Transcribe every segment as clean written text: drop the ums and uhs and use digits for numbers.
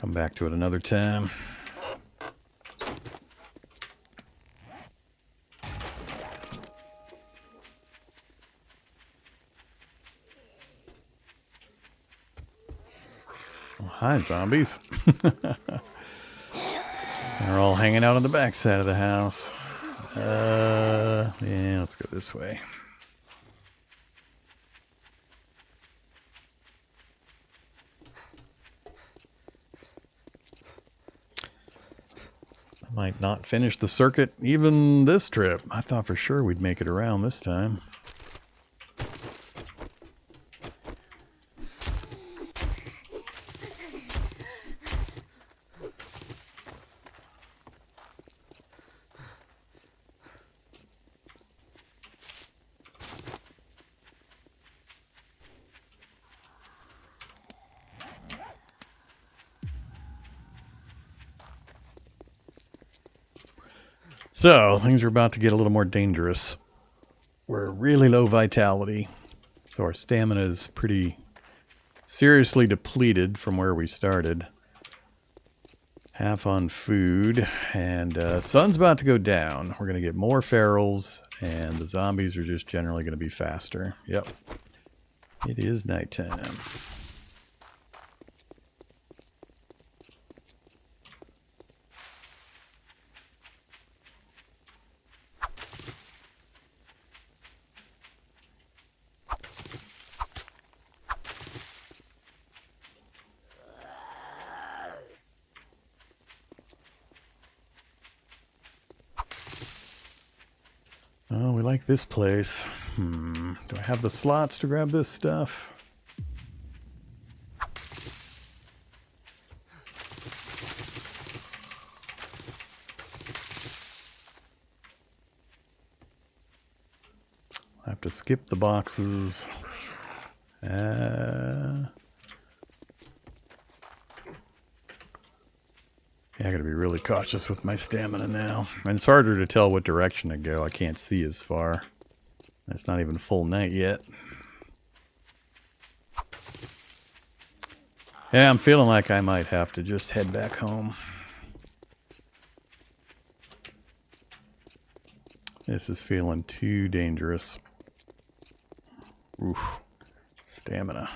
Come back to it another time. Oh, hi, zombies. They're all hanging out on the back side of the house. Yeah, let's go this way. I might not finish the circuit even this trip. I thought for sure we'd make it around this time. So, things are about to get a little more dangerous. We're really low vitality, so our stamina is pretty seriously depleted from where we started. Half on food, and sun's about to go down. We're going to get more ferals, and the zombies are just generally going to be faster. Yep. It is nighttime. Oh, we like this place. Do I have the slots to grab this stuff? I have to skip the boxes. Yeah, I gotta be really cautious with my stamina now. And it's harder to tell what direction to go. I can't see as far. It's not even full night yet. Yeah, I'm feeling like I might have to just head back home. This is feeling too dangerous. Oof. Stamina.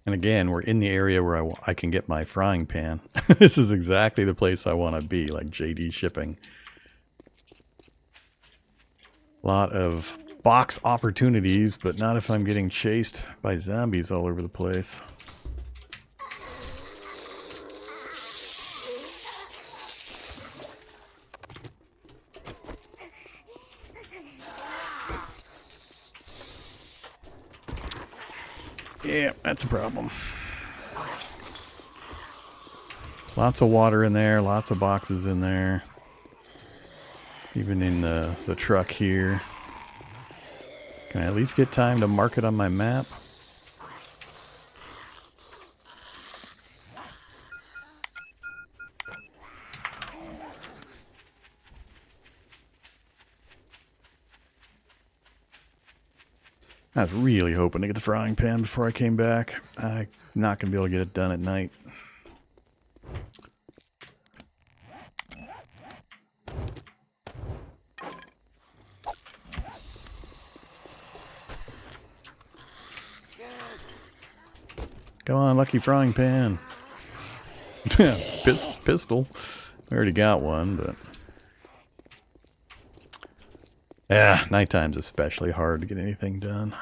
And again, we're in the area where I can get my frying pan. This is exactly the place I want to be, like JD shipping. A lot of box opportunities, but not if I'm getting chased by zombies all over the place. Yeah, that's a problem. Lots of water in there, lots of boxes in there. Even in the truck here. Can I at least get time to mark it on my map? I was really hoping to get the frying pan before I came back. I'm not going to be able to get it done at night. Come on, lucky frying pan. Pistol. We already got one, but... yeah, nighttime's especially hard to get anything done.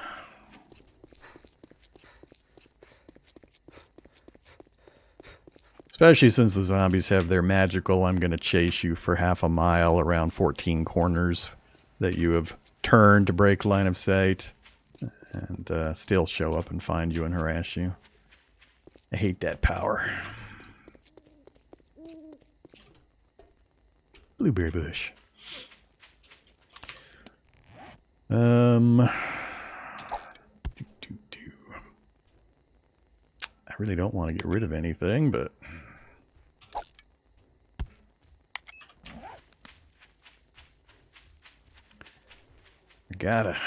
Especially since the zombies have their magical, I'm going to chase you for half a mile around 14 corners that you have turned to break line of sight, and still show up and find you and harass you. I hate that power. Blueberry bush. I really don't want to get rid of anything, but I gotta.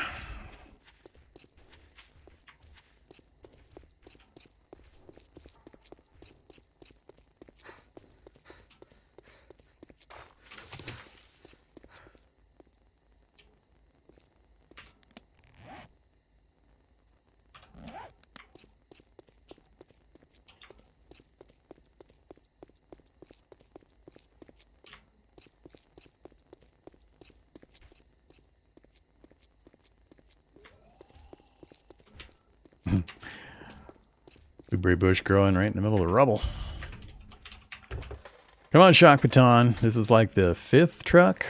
Blueberry bush growing right in the middle of the rubble. Come on, shock baton. This is like the 5th truck.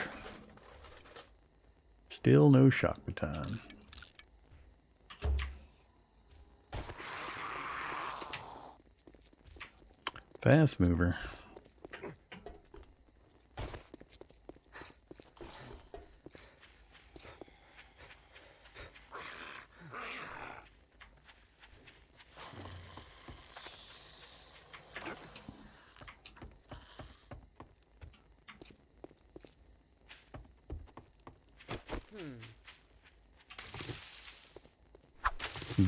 Still no shock baton. Fast mover.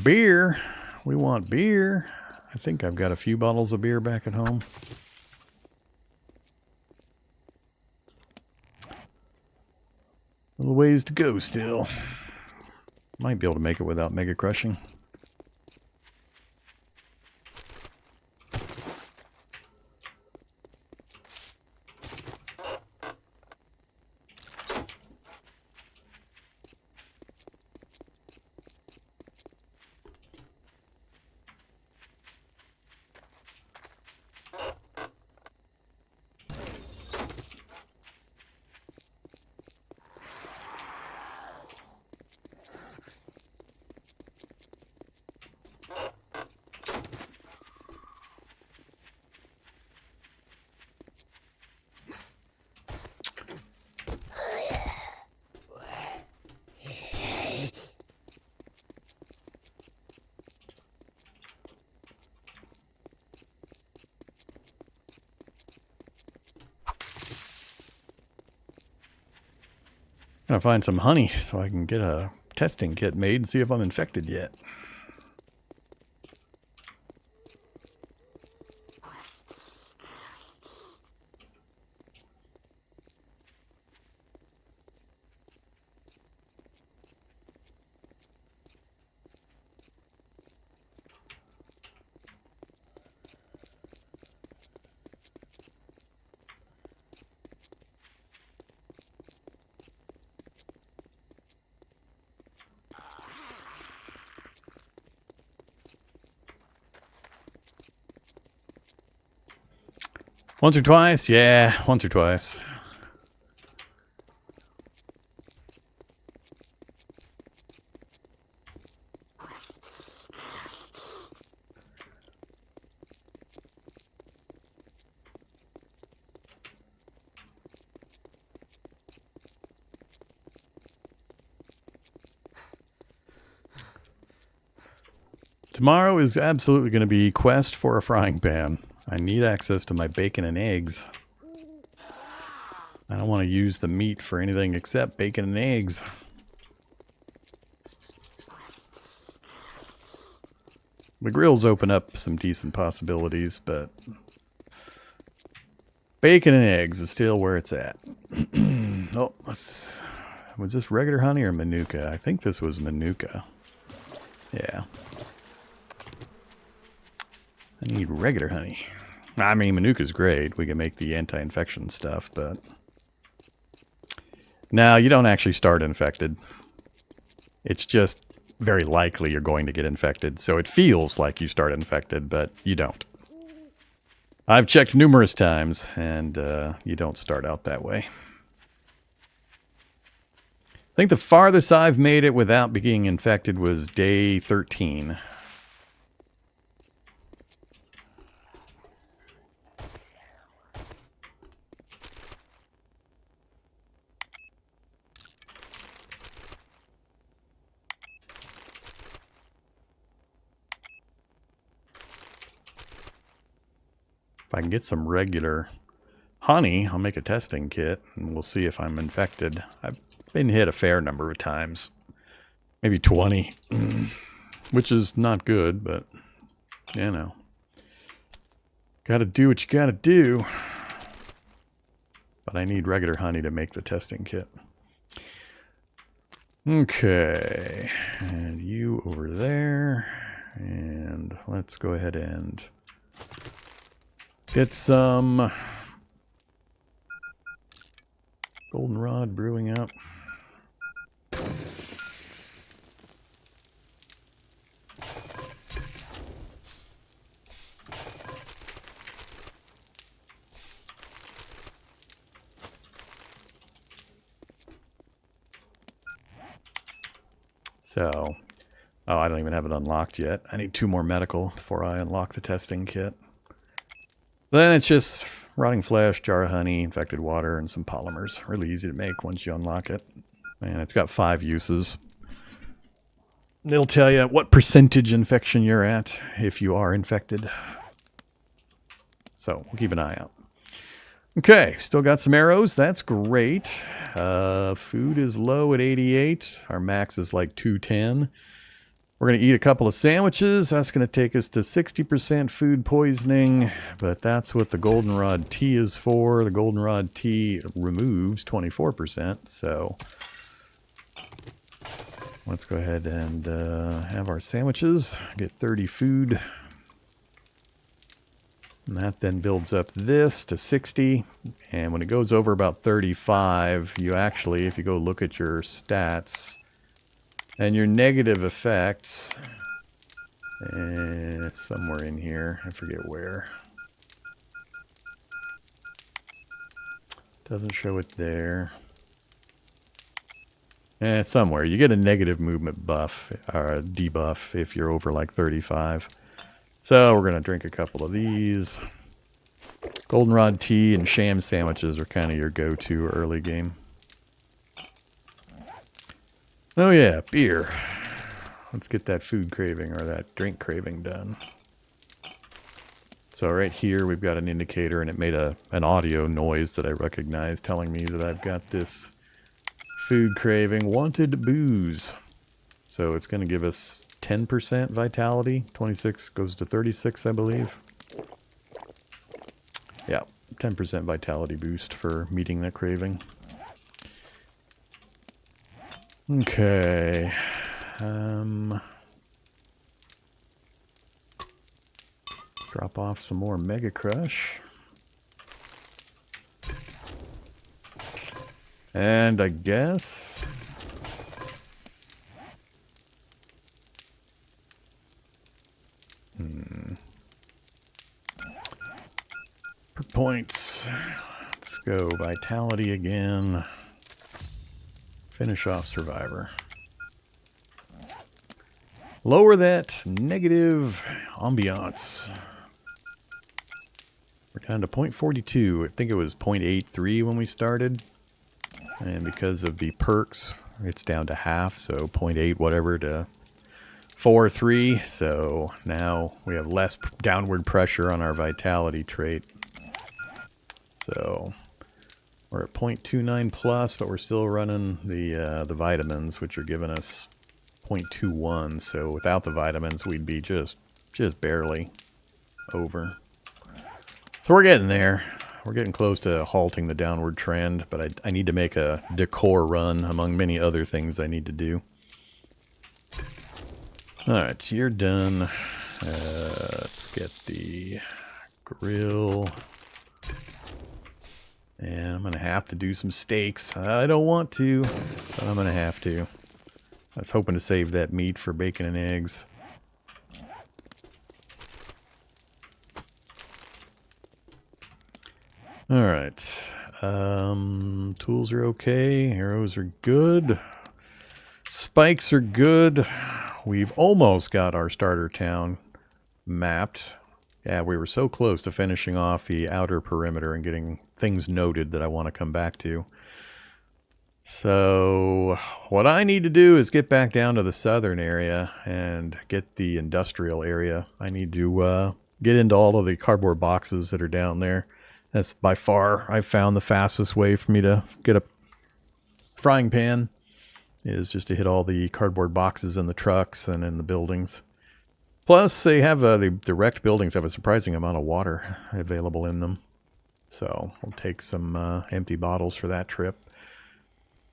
Beer. We want beer. I think I've got a few bottles of beer back at home. A little ways to go still. Might be able to make it without mega crushing. Gotta find some honey so I can get a testing kit made and see if I'm infected yet. Once or twice? Yeah, once or twice. Tomorrow is absolutely going to be quest for a frying pan. I need access to my bacon and eggs. I don't want to use the meat for anything except bacon and eggs. The grills open up some decent possibilities, but bacon and eggs is still where it's at. Oh, was this regular honey or Manuka? I think this was Manuka. Yeah. I need regular honey. I mean, Manuka's great. We can make the anti-infection stuff, but... No, you don't actually start infected. It's just very likely you're going to get infected. So it feels like you start infected, but you don't. I've checked numerous times, and you don't start out that way. I think the farthest I've made it without being infected was day 13. If I can get some regular honey, I'll make a testing kit, and we'll see if I'm infected. I've been hit a fair number of times. Maybe 20. Which is not good, but, you know. Gotta do what you gotta do. But I need regular honey to make the testing kit. Okay. And you over there. And let's go ahead and... get some goldenrod brewing up. So, oh, I don't even have it unlocked yet. I need 2 more medical before I unlock the testing kit. Then it's just rotting flesh, jar of honey, infected water, and some polymers. Really easy to make once you unlock it. And it's got 5 uses. It'll tell you what percentage infection you're at if you are infected. So we'll keep an eye out. Okay, still got some arrows. That's great. Food is low at 88. Our max is like 210. We're going to eat a couple of sandwiches. That's going to take us to 60% food poisoning. But that's what the goldenrod tea is for. The goldenrod tea removes 24%. So let's go ahead and have our sandwiches. Get 30 food. And that then builds up this to 60. And when it goes over about 35, you actually, if you go look at your stats and your negative effects, somewhere in here, I forget where. Doesn't show it there. Somewhere. You get a negative movement buff, or a debuff, if you're over like 35. So we're going to drink a couple of these. Goldenrod tea and sham sandwiches are kind of your go-to early game. Oh yeah, beer. Let's get that food craving or that drink craving done. So right here we've got an indicator, and it made an audio noise that I recognize telling me that I've got this food craving. Wanted booze. So it's going to give us 10% vitality. 26 goes to 36, I believe. Yeah, 10% vitality boost for meeting that craving. Okay. Drop off some more Mega Crush. And I guess per points. Let's go vitality again. Finish off Survivor. Lower that negative ambiance. We're down to 0.42. I think it was 0.83 when we started. And because of the perks, it's down to half. So 0.8 whatever to 4.3. So now we have less downward pressure on our vitality trait. So we're at 0.29 plus, but we're still running the vitamins, which are giving us 0.21. So without the vitamins, we'd be just barely over. So we're getting there. We're getting close to halting the downward trend, but I need to make a decor run among many other things I need to do. Alright, so you're done. Let's get the grill. And I'm going to have to do some steaks. I don't want to, but I'm going to have to. I was hoping to save that meat for bacon and eggs. Alright. Tools are okay. Arrows are good. Spikes are good. We've almost got our starter town mapped. Yeah, we were so close to finishing off the outer perimeter and getting things noted that I want to come back to. So what I need to do is get back down to the southern area and get the industrial area. I need to get into all of the cardboard boxes that are down there. That's by far, I've found the fastest way for me to get a frying pan is just to hit all the cardboard boxes in the trucks and in the buildings. Plus, they have the wrecked buildings have a surprising amount of water available in them. So we'll take some empty bottles for that trip.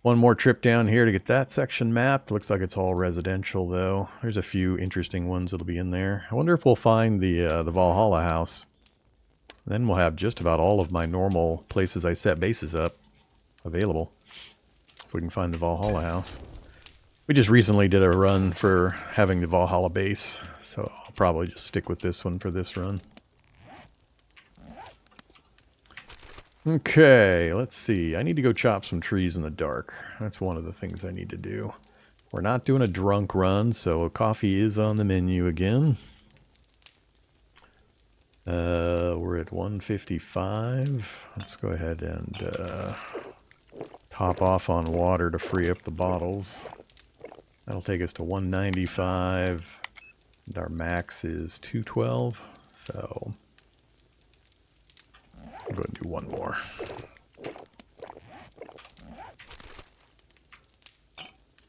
One more trip down here to get that section mapped. Looks like it's all residential, though. There's a few interesting ones that'll be in there. I wonder if we'll find the Valhalla house. Then we'll have just about all of my normal places I set bases up available. If we can find the Valhalla house. We just recently did a run for having the Valhalla base, so I'll probably just stick with this one for this run. Okay, let's see. I need to go chop some trees in the dark. That's one of the things I need to do. We're not doing a drunk run, so coffee is on the menu again. We're at 155. Let's go ahead and top off on water to free up the bottles. That'll take us to 195. And our max is 212. So I'll go ahead and do one more.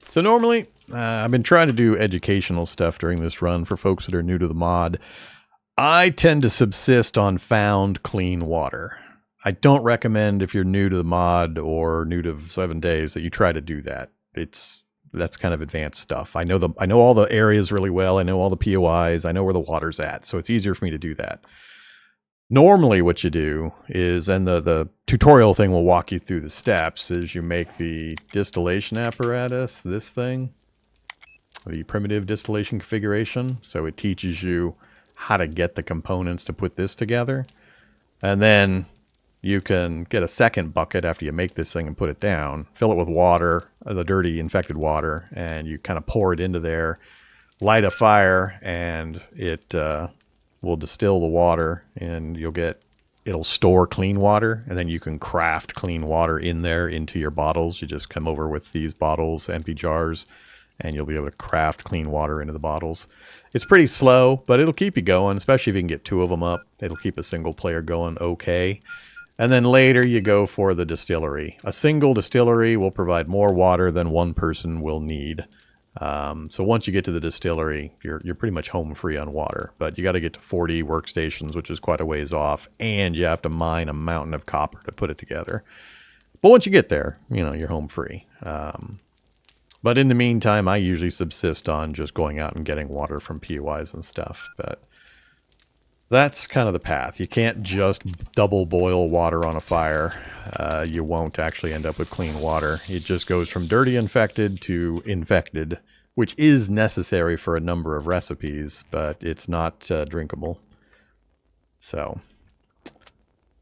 So normally, I've been trying to do educational stuff during this run for folks that are new to the mod. I tend to subsist on found clean water. I don't recommend if you're new to the mod or new to 7 days that you try to do that. That's kind of advanced stuff. I know all the areas really well. I know all the POIs. I know where the water's at, so it's easier for me to do that. Normally what you do is, and the tutorial thing will walk you through the steps, is you make the distillation apparatus, this thing, the primitive distillation configuration. So it teaches you how to get the components to put this together. And then you can get a second bucket after you make this thing and put it down, fill it with water, the dirty infected water, and you kind of pour it into there, light a fire, and it will distill the water, and it'll store clean water, and then you can craft clean water in there into your bottles. You just come over with these bottles, empty jars, and you'll be able to craft clean water into the bottles. It's pretty slow, but it'll keep you going, especially if you can get 2 of them up. It'll keep a single player going okay. And then later you go for the distillery. A single distillery will provide more water than one person will need. So once you get to the distillery, you're pretty much home free on water. But you got to get to 40 workstations, which is quite a ways off, and you have to mine a mountain of copper to put it together. But once you get there, you're home free. But in the meantime, I usually subsist on just going out and getting water from POIs and stuff. But that's kind of the path. You can't just double boil water on a fire. You won't actually end up with clean water. It just goes from dirty infected to infected, which is necessary for a number of recipes, but it's not drinkable. So,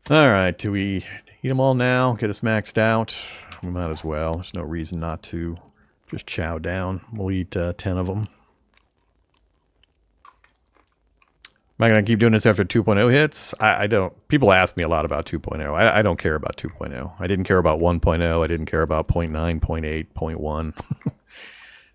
all right, do we eat them all now? Get us maxed out? We might as well. There's no reason not to. Just chow down. We'll eat 10 of them. Am I going to keep doing this after 2.0 hits? I don't. People ask me a lot about 2.0. I don't care about 2.0. I didn't care about 1.0. I didn't care about 0.9, 0.8, 0.1.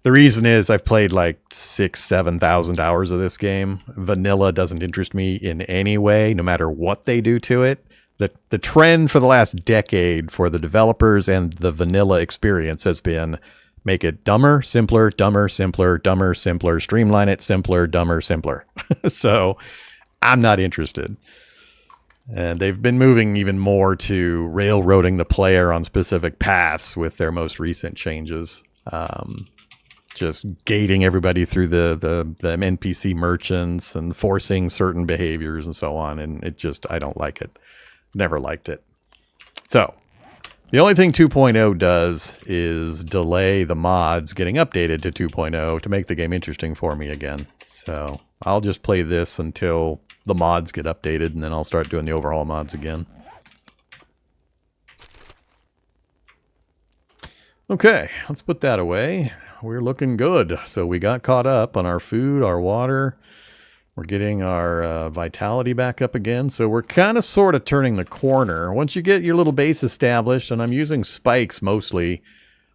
The reason is I've played like 7,000 hours of this game. Vanilla doesn't interest me in any way, no matter what they do to it. The trend for the last decade for the developers and the vanilla experience has been make it dumber, simpler, dumber, simpler, dumber, simpler, streamline it, simpler, dumber, simpler. So I'm not interested. And they've been moving even more to railroading the player on specific paths with their most recent changes. Just gating everybody through the NPC merchants and forcing certain behaviors and so on. And I don't like it. Never liked it. So the only thing 2.0 does is delay the mods getting updated to 2.0 to make the game interesting for me again. So I'll just play this until the mods get updated, and then I'll start doing the overhaul mods again. Okay, let's put that away. We're looking good. So we got caught up on our food, our water. We're getting our vitality back up again. So we're kind of sort of turning the corner. Once you get your little base established, and I'm using spikes mostly.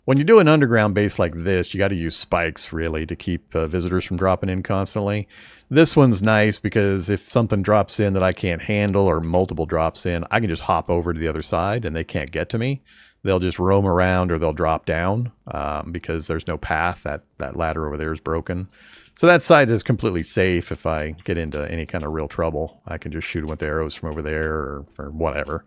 When you do an underground base like this, you got to use spikes really to keep visitors from dropping in constantly. This one's nice because if something drops in that I can't handle or multiple drops in, I can just hop over to the other side and they can't get to me. They'll just roam around or they'll drop down because there's no path. That ladder over there is broken. So that side is completely safe. If I get into any kind of real trouble, I can just shoot them with arrows from over there or whatever.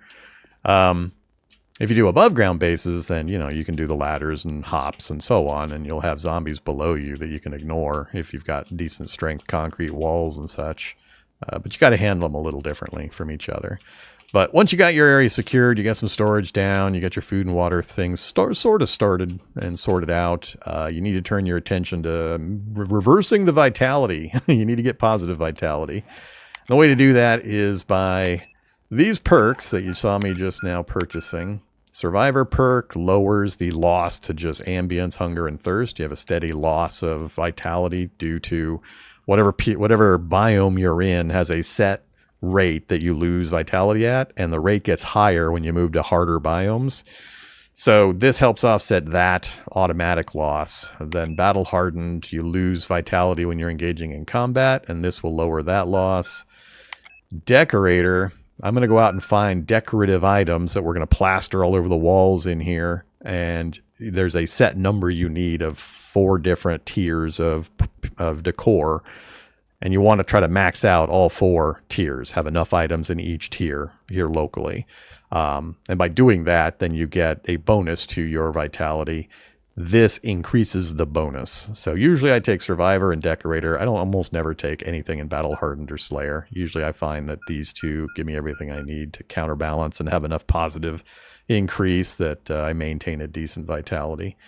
If you do above ground bases, then, you can do the ladders and hops and so on, and you'll have zombies below you that you can ignore if you've got decent strength concrete walls and such. But you got to handle them a little differently from each other. But once you got your area secured, you got some storage down, you got your food and water things sort of started and sorted out, you need to turn your attention to reversing the vitality. You need to get positive vitality. The way to do that is by these perks that you saw me just now purchasing. Survivor perk lowers the loss to just ambience, hunger, and thirst. You have a steady loss of vitality due to whatever biome you're in has a set rate that you lose vitality at, and the rate gets higher when you move to harder biomes. So this helps offset that automatic loss. Then battle hardened, you lose vitality when you're engaging in combat, and this will lower that loss. Decorator, I'm going to go out and find decorative items that we're going to plaster all over the walls in here. And there's a set number you need of 4 different tiers of decor. And you want to try to max out all 4 tiers, have enough items in each tier here locally. And by doing that, then you get a bonus to your vitality. This increases the bonus. So usually I take Survivor and Decorator. I don't almost never take anything in Battle Hardened or Slayer. Usually I find that these two give me everything I need to counterbalance and have enough positive increase that I maintain a decent vitality.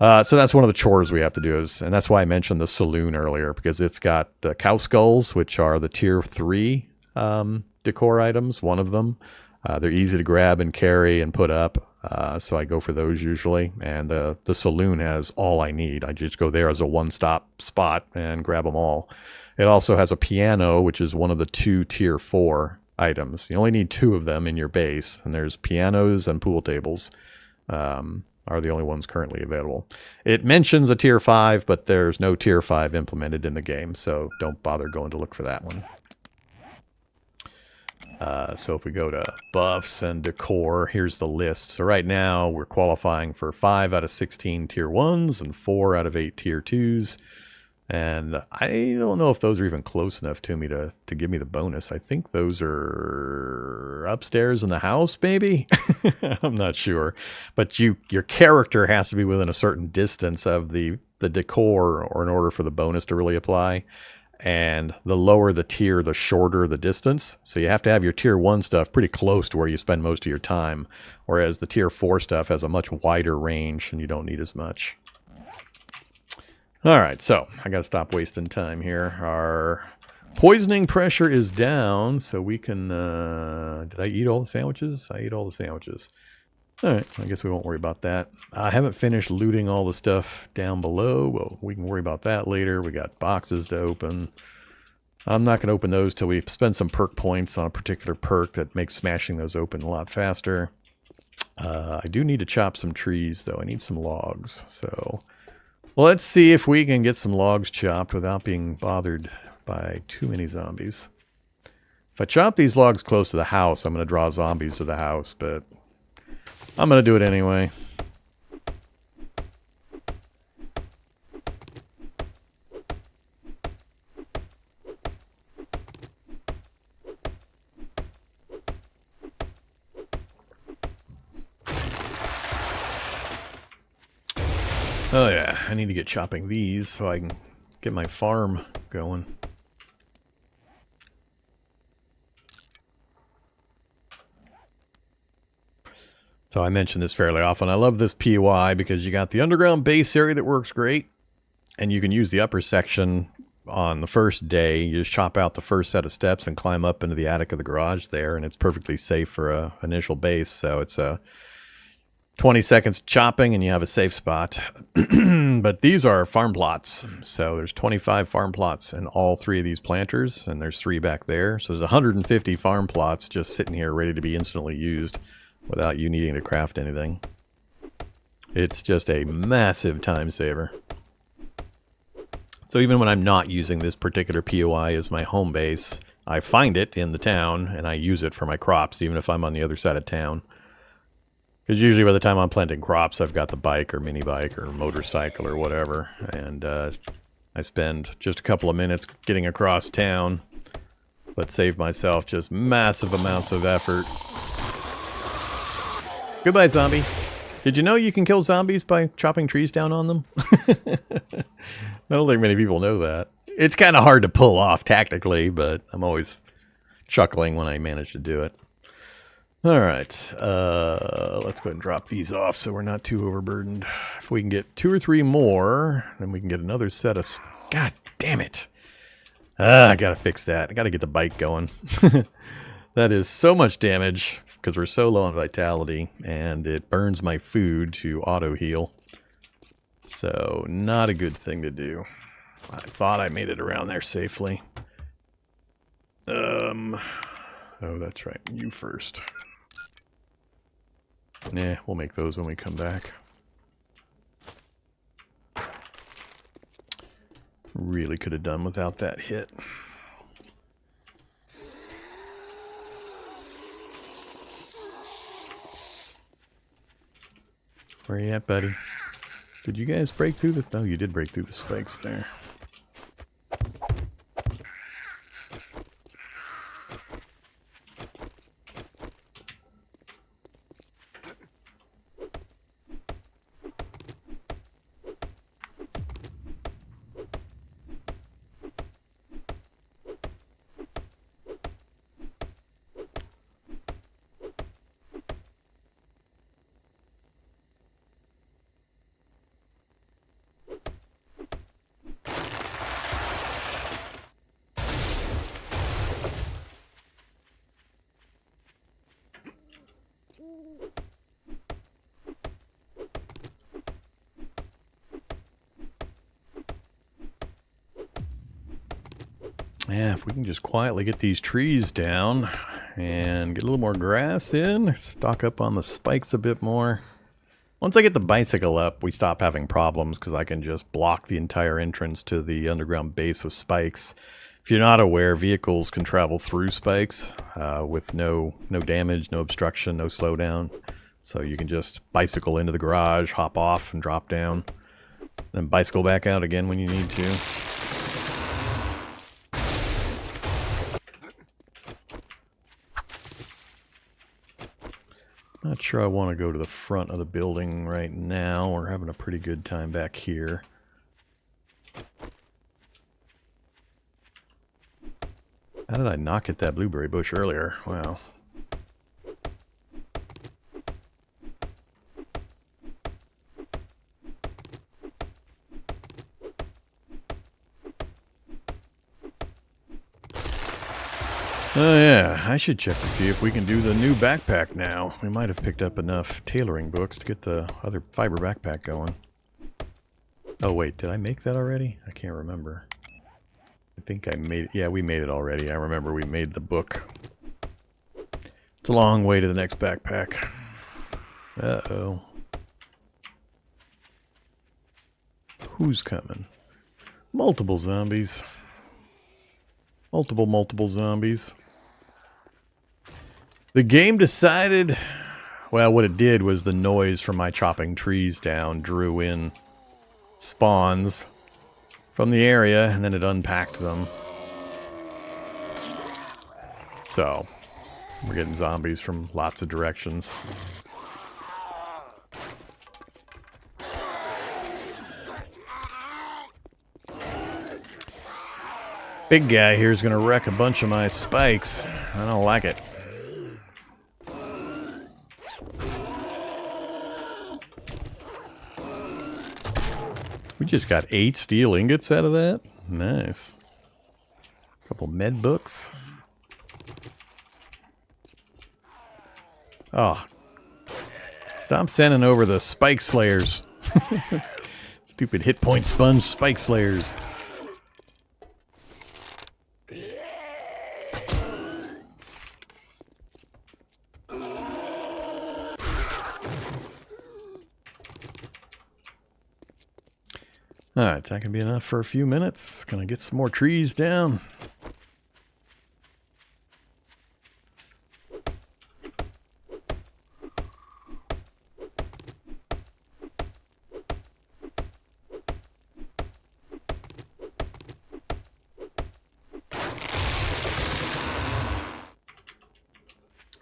So that's one of the chores we have to do, and that's why I mentioned the saloon earlier, because it's got the cow skulls, which are the tier 3 decor items, one of them. They're easy to grab and carry and put up, so I go for those usually. And the saloon has all I need. I just go there as a one-stop spot and grab them all. It also has a piano, which is one of the 2 tier 4 items. You only need 2 of them in your base, and there's pianos and pool tables are the only ones currently available. It mentions a tier 5, but there's no tier 5 implemented in the game, so don't bother going to look for that one. So if we go to buffs and decor, here's the list. So right now we're qualifying for 5 out of 16 tier 1s and 4 out of 8 tier 2s. And I don't know if those are even close enough to me to give me the bonus. I think those are upstairs in the house, maybe? I'm not sure. But your character has to be within a certain distance of the decor or in order for the bonus to really apply. And the lower the tier, the shorter the distance. So you have to have your tier 1 stuff pretty close to where you spend most of your time. Whereas the tier 4 stuff has a much wider range and you don't need as much. Alright, so I gotta stop wasting time here. Our poisoning pressure is down, so we can... did I eat all the sandwiches? I ate all the sandwiches. Alright, I guess we won't worry about that. I haven't finished looting all the stuff down below. Well, we can worry about that later. We got boxes to open. I'm not going to open those till we spend some perk points on a particular perk that makes smashing those open a lot faster. I do need to chop some trees, though. I need some logs, so... let's see if we can get some logs chopped without being bothered by too many zombies. If I chop these logs close to the house, I'm going to draw zombies to the house, but... I'm going to do it anyway. Oh yeah, I need to get chopping these so I can get my farm going. So I mention this fairly often. I love this POI because you got the underground base area that works great, and you can use the upper section on the first day. You just chop out the first set of steps and climb up into the attic of the garage there, and it's perfectly safe for a initial base. So it's a 20 seconds chopping and you have a safe spot. But these are farm plots. So there's 25 farm plots in all 3 of these planters, and there's 3 back there. So there's 150 farm plots just sitting here ready to be instantly used without you needing to craft anything. It's just a massive time saver. So even when I'm not using this particular POI as my home base, I find it in the town and I use it for my crops, even if I'm on the other side of town. Because usually by the time I'm planting crops, I've got the bike or mini bike or motorcycle or whatever. And I spend just a couple of minutes getting across town, but save myself just massive amounts of effort. Goodbye, zombie. Did you know you can kill zombies by chopping trees down on them? I don't think many people know that. It's kind of hard to pull off tactically, but I'm always chuckling when I manage to do it. Alright, let's go ahead and drop these off so we're not too overburdened. If we can get 2 or 3 more, then we can get another set of... God damn it! I gotta fix that. I gotta get the bike going. That is so much damage because we're so low on vitality, and it burns my food to auto-heal. So, not a good thing to do. I thought I made it around there safely. Oh, that's right. You first. Nah, we'll make those when we come back. Really could have done without that hit. Where you at, buddy? Did you guys break through the... No, you did break through the spikes there. Yeah, if we can just quietly get these trees down and get a little more grass in, stock up on the spikes a bit more. Once I get the bicycle up, we stop having problems because I can just block the entire entrance to the underground base with spikes. If you're not aware, vehicles can travel through spikes with no damage, no obstruction, no slowdown. So you can just bicycle into the garage, hop off and drop down, then bicycle back out again when you need to. Not sure I want to go to the front of the building right now. We're having a pretty good time back here. How did I not get that blueberry bush earlier? Wow. Oh yeah, I should check to see if we can do the new backpack now. We might have picked up enough tailoring books to get the other fiber backpack going. Oh wait, did I make that already? I can't remember. I think I made it. Yeah, we made it already. I remember we made the book. It's a long way to the next backpack. Uh-oh. Who's coming? Multiple zombies. Multiple zombies. The game decided, well, what it did was the noise from my chopping trees down drew in spawns from the area, and then it unpacked them. So, we're getting zombies from lots of directions. Big guy here is going to wreck a bunch of my spikes. I don't like it. We just got 8 steel ingots out of that. Nice. A couple med books. Oh. Stop sending over the spike slayers. Stupid hit point sponge spike slayers. Alright, that can be enough for a few minutes. Gonna get some more trees down.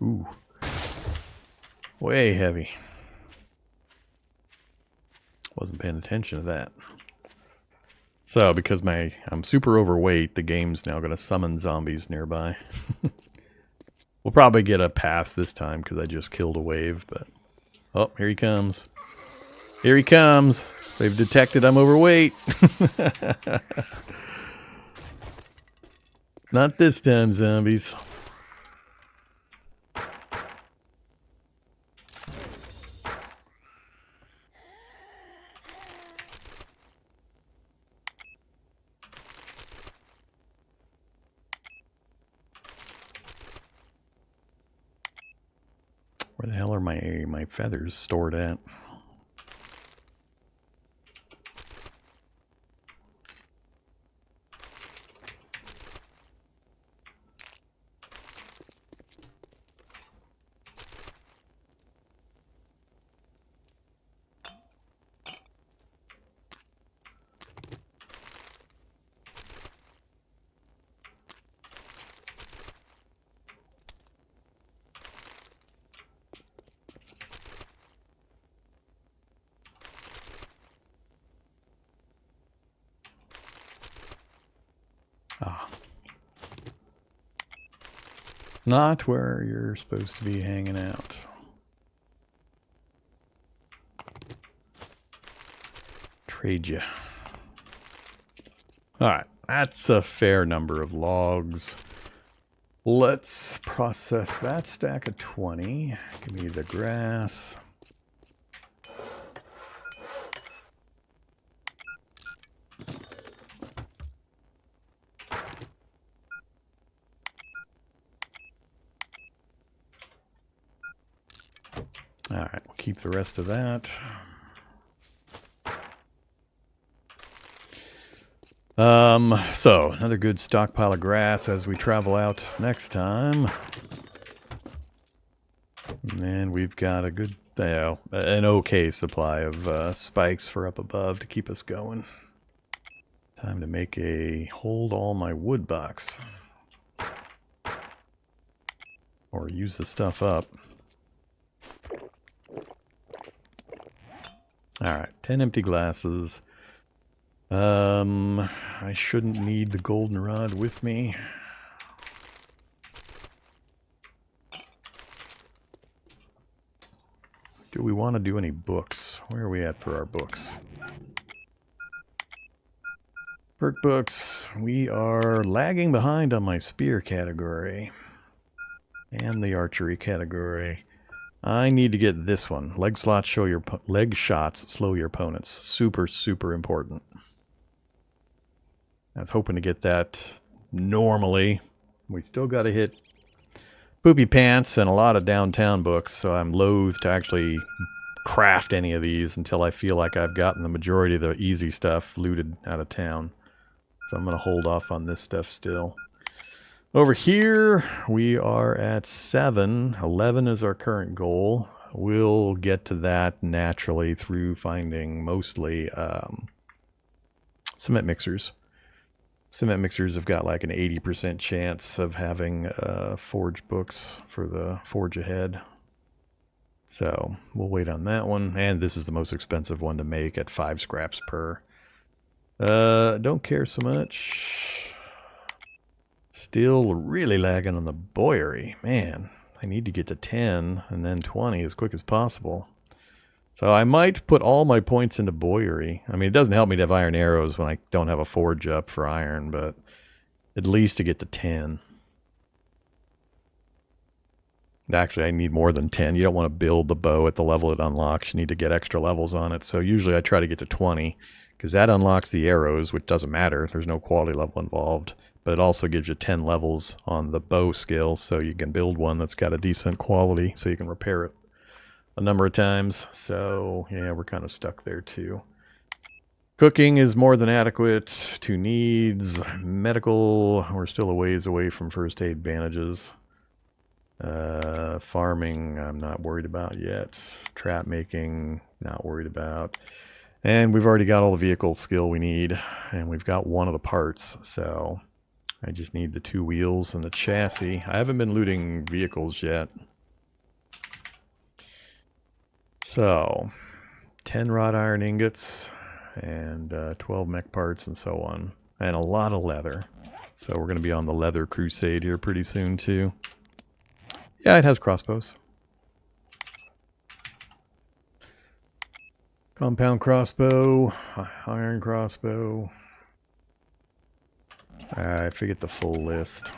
Ooh. Way heavy. Wasn't paying attention to that. So, because I'm super overweight, the game's now going to summon zombies nearby. We'll probably get a pass this time because I just killed a wave, but... Oh, here he comes. Here he comes! They've detected I'm overweight! Not this time, zombies. Where the hell are my feathers stored at? Ah. Not where you're supposed to be hanging out. Trade you. Alright, that's a fair number of logs. Let's process that stack of 20. Give me the grass. Alright, we'll keep the rest of that. So another good stockpile of grass as we travel out next time. And we've got a good, an okay supply of spikes for up above to keep us going. Time to make a hold all my wood box. Or use the stuff up. Alright, 10 empty glasses. I shouldn't need the goldenrod with me. Do we want to do any books? Where are we at for our books? Perk books. We are lagging behind on my spear category. And the archery category. I need to get this one. Leg shots slow your opponents. Super, super important. I was hoping to get that normally. We still got to hit Poopy Pants and a lot of downtown books, so I'm loath to actually craft any of these until I feel like I've gotten the majority of the easy stuff looted out of town. So I'm going to hold off on this stuff still. Over here, we are at 7. 11 is our current goal. We'll get to that naturally through finding mostly cement mixers. Cement mixers have got like an 80% chance of having forge books for the forge ahead. So we'll wait on that one. And this is the most expensive one to make at 5 scraps per. Don't care so much. Still really lagging on the boyery. Man, I need to get to 10 and then 20 as quick as possible. So I might put all my points into boyery. I mean, it doesn't help me to have iron arrows when I don't have a forge up for iron, but at least to get to 10. Actually, I need more than 10. You don't want to build the bow at the level it unlocks. You need to get extra levels on it. So usually I try to get to 20, because that unlocks the arrows, which doesn't matter. There's no quality level involved. But it also gives you 10 levels on the bow skill, so you can build one that's got a decent quality, so you can repair it a number of times. So yeah, we're kind of stuck there too. Cooking is more than adequate. 2 needs. Medical, we're still a ways away from first aid bandages. Farming, I'm not worried about yet. Trap making, not worried about. And we've already got all the vehicle skill we need, and we've got one of the parts, so I just need the 2 wheels and the chassis. I haven't been looting vehicles yet. So, 10 wrought iron ingots and 12 mech parts and so on. And a lot of leather. So we're going to be on the leather crusade here pretty soon too. Yeah, it has crossbows. Compound crossbow, iron crossbow. I forget the full list.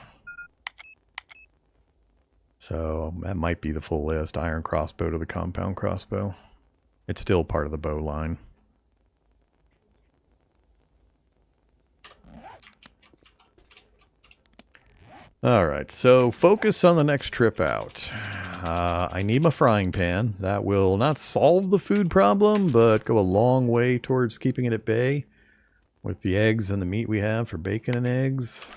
So that might be the full list. Iron crossbow to the compound crossbow. It's still part of the bow line. Alright, so focus on the next trip out. I need my frying pan. That will not solve the food problem, but go a long way towards keeping it at bay with the eggs and the meat we have for bacon and eggs.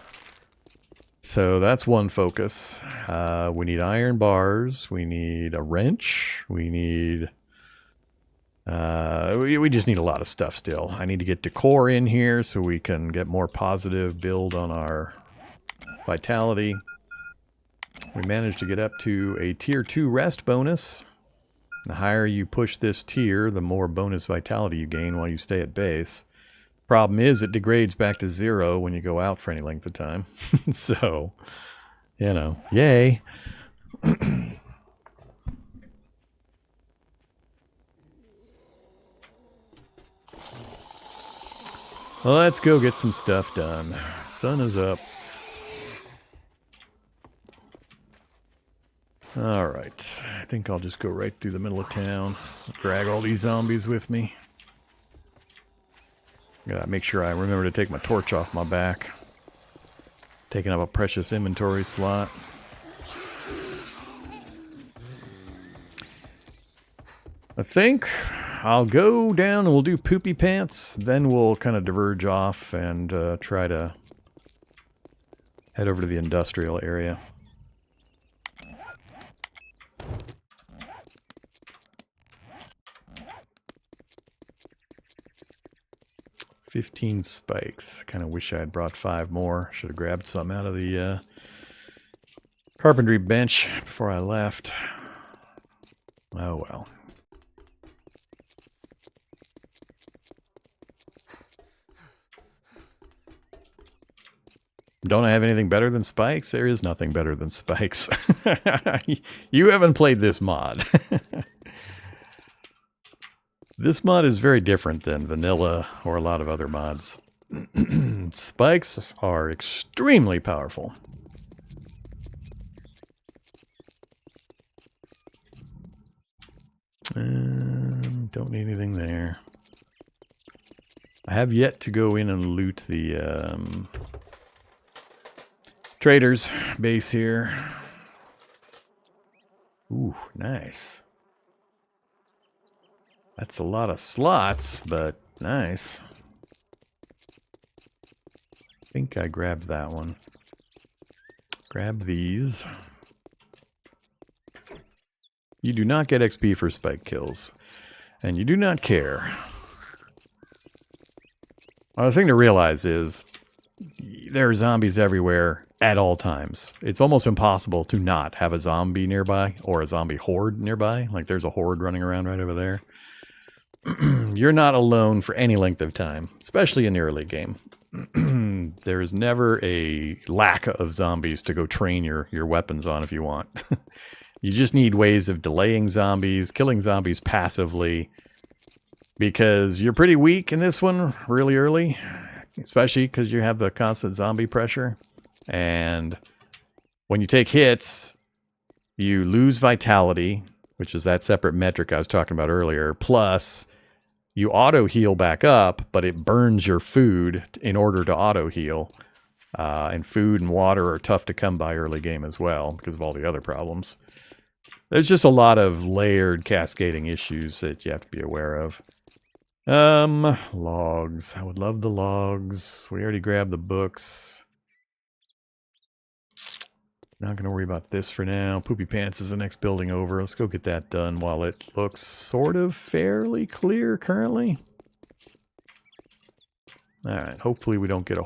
So that's one focus. We need iron bars. We need a wrench. We need... we just need a lot of stuff still. I need to get decor in here so we can get more positive build on our vitality. We managed to get up to a tier 2 rest bonus. The higher you push this tier, the more bonus vitality you gain while you stay at base. Problem is, it degrades back to 0 when you go out for any length of time. So, you know, yay. Well, let's go get some stuff done. Sun is up. Alright, I think I'll just go right through the middle of town. Drag all these zombies with me. Gotta make sure I remember to take my torch off my back. Taking up a precious inventory slot. I think I'll go down and we'll do poopy pants. Then we'll kind of diverge off and try to head over to the industrial area. 15 spikes. Kind of wish I had brought 5 more. Should have grabbed some out of the carpentry bench before I left. Oh well. Don't I have anything better than spikes? There is nothing better than spikes. You haven't played this mod. This mod is very different than vanilla or a lot of other mods. Spikes are extremely powerful. Don't need anything there. I have yet to go in and loot the trader's base here. Ooh, nice. That's a lot of slots, but nice. I think I grabbed that one. Grab these. You do not get XP for spike kills. And you do not care. Well, the thing to realize is there are zombies everywhere at all times. It's almost impossible to not have a zombie nearby or a zombie horde nearby. Like there's a horde running around right over there. You're not alone for any length of time, especially in the early game. There's never a lack of zombies to go train your weapons on if you want. You just need ways of delaying zombies, killing zombies passively, because you're pretty weak in this one really early, especially because you have the constant zombie pressure. And when you take hits, you lose vitality, which is that separate metric I was talking about earlier. Plus, you auto-heal back up, but it burns your food in order to auto-heal. And food and water are tough to come by early game as well, because of all the other problems. There's just a lot of layered cascading issues that you have to be aware of. Logs. I would love the logs. We already grabbed the books. Not going to worry about this for now. Poopy Pants is the next building over. Let's go get that done while it looks sort of fairly clear currently. Alright, hopefully we don't get a